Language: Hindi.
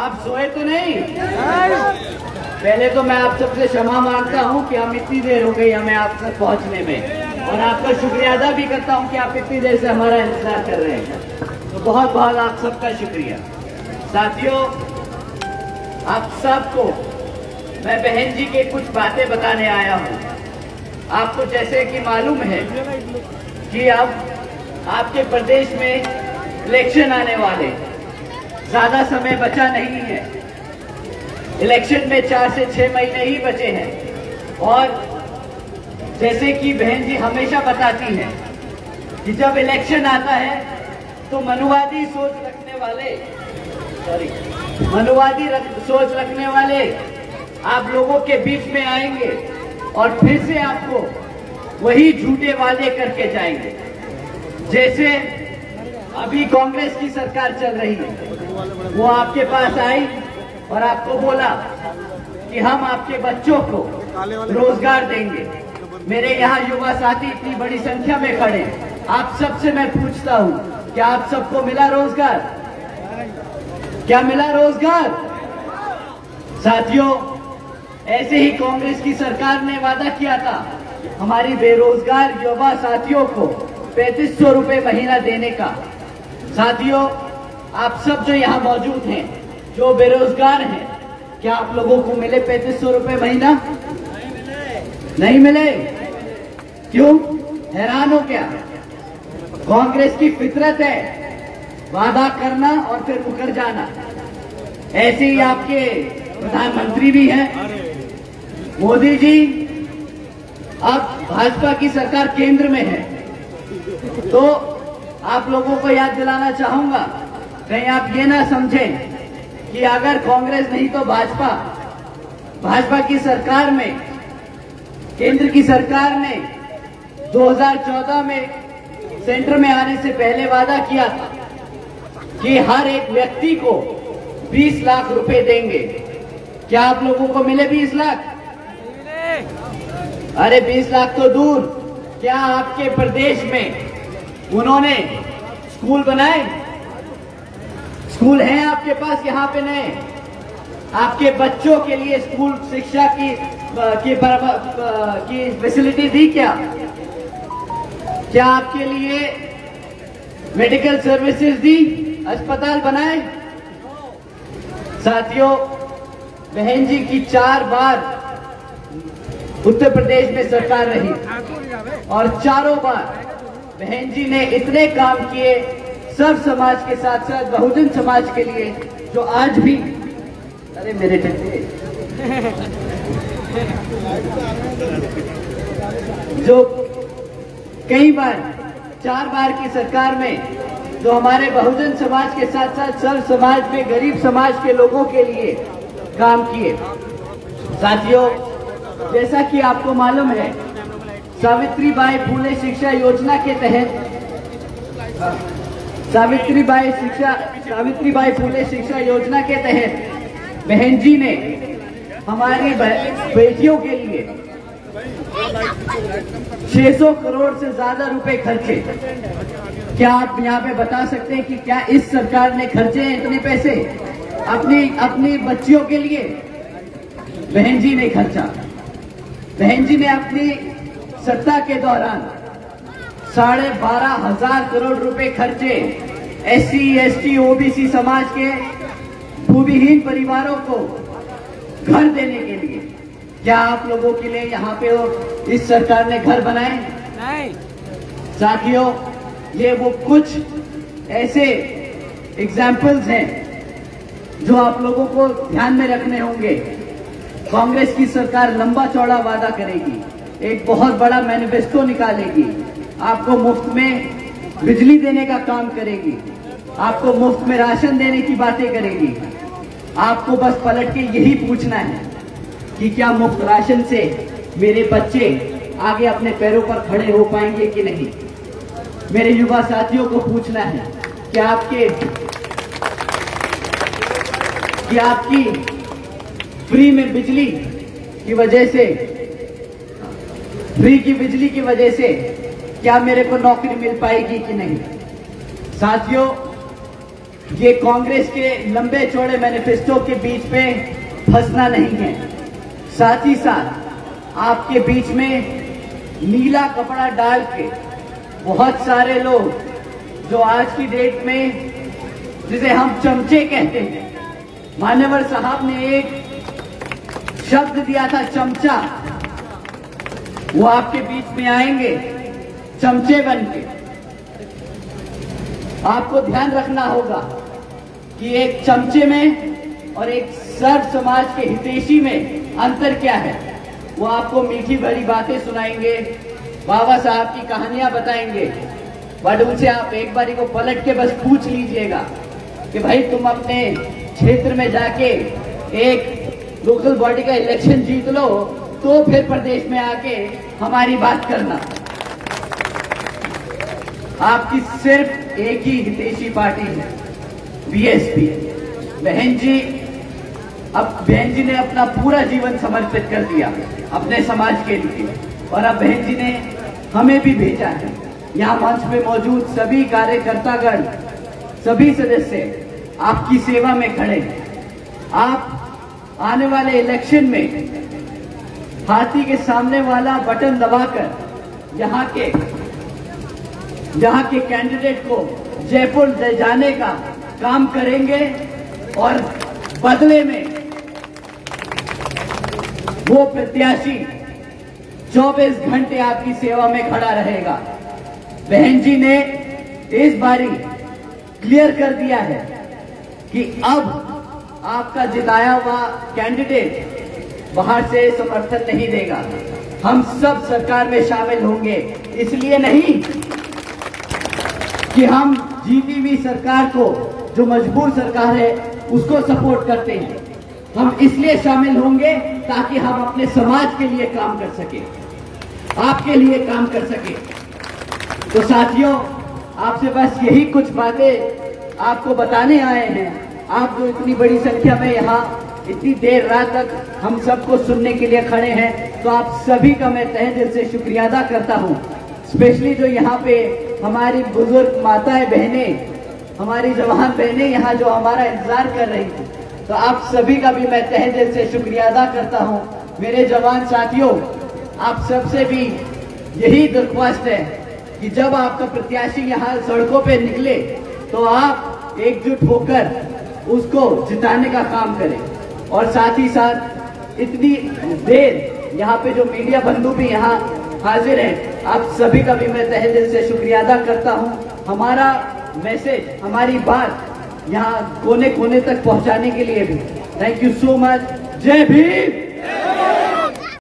आप सोए तो नहीं? पहले तो मैं आप सबसे क्षमा मांगता हूं कि हम इतनी देर हो गई हमें आप तक पहुंचने में, और आपका शुक्रिया अदा भी करता हूं कि आप इतनी देर से हमारा इंतजार कर रहे हैं। तो बहुत बहुत आप सबका शुक्रिया। साथियों, आप सबको मैं बहन जी के कुछ बातें बताने आया हूं। आपको जैसे कि मालूम है कि अब आपके प्रदेश में इलेक्शन आने वाले, ज्यादा समय बचा नहीं है। इलेक्शन में 4 से 6 महीने ही बचे हैं, और जैसे कि बहन जी हमेशा बताती हैं कि जब इलेक्शन आता है तो मनुवादी सोच रखने वाले आप लोगों के बीच में आएंगे और फिर से आपको वही झूठे वादे करके जाएंगे। जैसे अभी कांग्रेस की सरकार चल रही है, वो आपके पास आई और आपको बोला कि हम आपके बच्चों को रोजगार देंगे। मेरे यहाँ युवा साथी इतनी बड़ी संख्या में खड़े, आप सबसे मैं पूछता हूँ, क्या आप सबको मिला रोजगार? क्या मिला रोजगार? साथियों, ऐसे ही कांग्रेस की सरकार ने वादा किया था हमारी बेरोजगार युवा साथियों को 3500 रुपए महीना देने का। साथियों, आप सब जो यहाँ मौजूद हैं, जो बेरोजगार हैं, क्या आप लोगों को मिले 3500 रुपए महीना? नहीं मिले। क्यों? हैरान हो क्या? कांग्रेस की फितरत है वादा करना और फिर मुकर जाना। ऐसे ही आपके प्रधानमंत्री भी हैं मोदी जी। अब भाजपा की सरकार केंद्र में है, तो आप लोगों को याद दिलाना चाहूंगा, कहीं आप ये ना समझें कि अगर कांग्रेस नहीं तो भाजपा की सरकार में, केंद्र की सरकार ने 2014 में सेंटर में आने से पहले वादा किया था कि हर एक व्यक्ति को 20 लाख रुपए देंगे। क्या आप लोगों को मिले 20 लाख? अरे 20 लाख तो दूर, क्या आपके प्रदेश में उन्होंने स्कूल बनाए? स्कूल हैं आपके पास यहाँ पे नए? आपके बच्चों के लिए स्कूल शिक्षा की फैसिलिटी दी क्या? क्या आपके लिए मेडिकल सर्विसेज दी? अस्पताल बनाए? साथियों, बहन जी की 4 बार उत्तर प्रदेश में सरकार रही और चारों बार बहन जी ने इतने काम किए सब समाज के साथ साथ बहुजन समाज के लिए, जो आज भी, अरे मेरे टट्टे, जो कई बार 4 बार की सरकार में जो हमारे बहुजन समाज के साथ साथ सर्व समाज में गरीब समाज के लोगों के लिए काम किए। साथियों, जैसा कि आपको मालूम है, सावित्रीबाई फुले शिक्षा योजना के तहत सावित्रीबाई फुले शिक्षा योजना के तहत बहन जी ने हमारी बेटियों के लिए 600 करोड़ से ज्यादा रुपए खर्चे। क्या आप यहाँ पे बता सकते हैं कि क्या इस सरकार ने खर्चे हैं इतने पैसे अपनी बच्चियों के लिए? बहन जी ने खर्चा। बहन जी ने अपनी सत्ता के दौरान 12,500 करोड़ रुपए खर्चे SC, ST, OBC समाज के भूमिहीन परिवारों को घर देने के लिए। क्या आप लोगों के लिए यहाँ पे इस सरकार ने घर बनाए? नहीं। साथियों, ये वो कुछ ऐसे एग्जाम्पल्स हैं जो आप लोगों को ध्यान में रखने होंगे। कांग्रेस की सरकार लंबा चौड़ा वादा करेगी, एक बहुत बड़ा मैनिफेस्टो निकालेगी, आपको मुफ्त में बिजली देने का काम करेगी, आपको मुफ्त में राशन देने की बातें करेगी। आपको बस पलट के यही पूछना है कि क्या मुफ्त राशन से मेरे बच्चे आगे अपने पैरों पर खड़े हो पाएंगे कि नहीं? मेरे युवा साथियों को पूछना है कि आपकी फ्री में बिजली की वजह से, फ्री की बिजली की वजह से क्या मेरे को नौकरी मिल पाएगी कि नहीं? साथियों, ये कांग्रेस के लंबे चौड़े मैनिफेस्टो के बीच पे फंसना नहीं है। साथ ही साथ आपके बीच में नीला कपड़ा डाल के बहुत सारे लोग जो आज की डेट में जिसे हम चमचे कहते हैं, मान्यवर साहब ने एक शब्द दिया था चमचा, वो आपके बीच में आएंगे चमचे बन के। आपको ध्यान रखना होगा कि एक चमचे में और एक सर्व समाज के हितैषी में अंतर क्या है। वो आपको मीठी भरी बातें सुनाएंगे, बाबा साहब की कहानियां बताएंगे, बट उनसे आप एक बारी को पलट के बस पूछ लीजिएगा कि भाई तुम अपने क्षेत्र में जाके एक लोकल बॉडी का इलेक्शन जीत लो तो फिर प्रदेश में आके हमारी बात करना। आपकी सिर्फ एक ही हितैषी पार्टी है, बीएसपी। बहन जी ने अपना पूरा जीवन समर्पित कर दिया अपने समाज के लिए, और अब बहन जी ने हमें भी भेजा है। यहाँ मंच में मौजूद सभी कार्यकर्तागण, सभी सदस्य आपकी सेवा में खड़े हैं। आप आने वाले इलेक्शन में हाथी के सामने वाला बटन दबाकर यहाँ के कैंडिडेट को जयपुर ले जाने का काम करेंगे, और बदले में वो प्रत्याशी 24 घंटे आपकी सेवा में खड़ा रहेगा। बहन जी ने इस बारी क्लियर कर दिया है कि अब आपका जिताया हुआ कैंडिडेट बाहर से समर्थन नहीं देगा। हम सब सरकार में शामिल होंगे, इसलिए नहीं कि हम जीती हुई सरकार को, जो मजबूर सरकार है, उसको सपोर्ट करते हैं। हम इसलिए शामिल होंगे ताकि हम अपने समाज के लिए काम कर सके, आपके लिए काम कर सके। तो साथियों, आपसे बस यही कुछ बातें आपको बताने आए हैं। आप जो इतनी बड़ी संख्या में यहाँ इतनी देर रात तक हम सबको सुनने के लिए खड़े हैं, तो आप सभी का मैं तहे दिल से शुक्रिया अदा करता हूँ। स्पेशली जो यहाँ पे हमारी बुजुर्ग माताएं बहनें, हमारी जवान बहनें यहाँ जो हमारा इंतजार कर रही थी, तो आप सभी का भी मैं तहे दिल से शुक्रिया अदा करता हूँ। मेरे जवान साथियों, आप सबसे भी यही दरख्वास्त है कि जब आपका प्रत्याशी यहाँ सड़कों पे निकले तो आप एकजुट होकर उसको जिताने का काम करें। और साथ ही साथ इतनी देर यहाँ पे जो मीडिया बंधु भी यहाँ हाजिर हैं, आप सभी का भी मैं तहे दिल से शुक्रिया अदा करता हूँ। हमारा मैसेज, हमारी बात यहाँ कोने कोने तक पहुँचाने के लिए भी थैंक यू सो मच। जय भीम।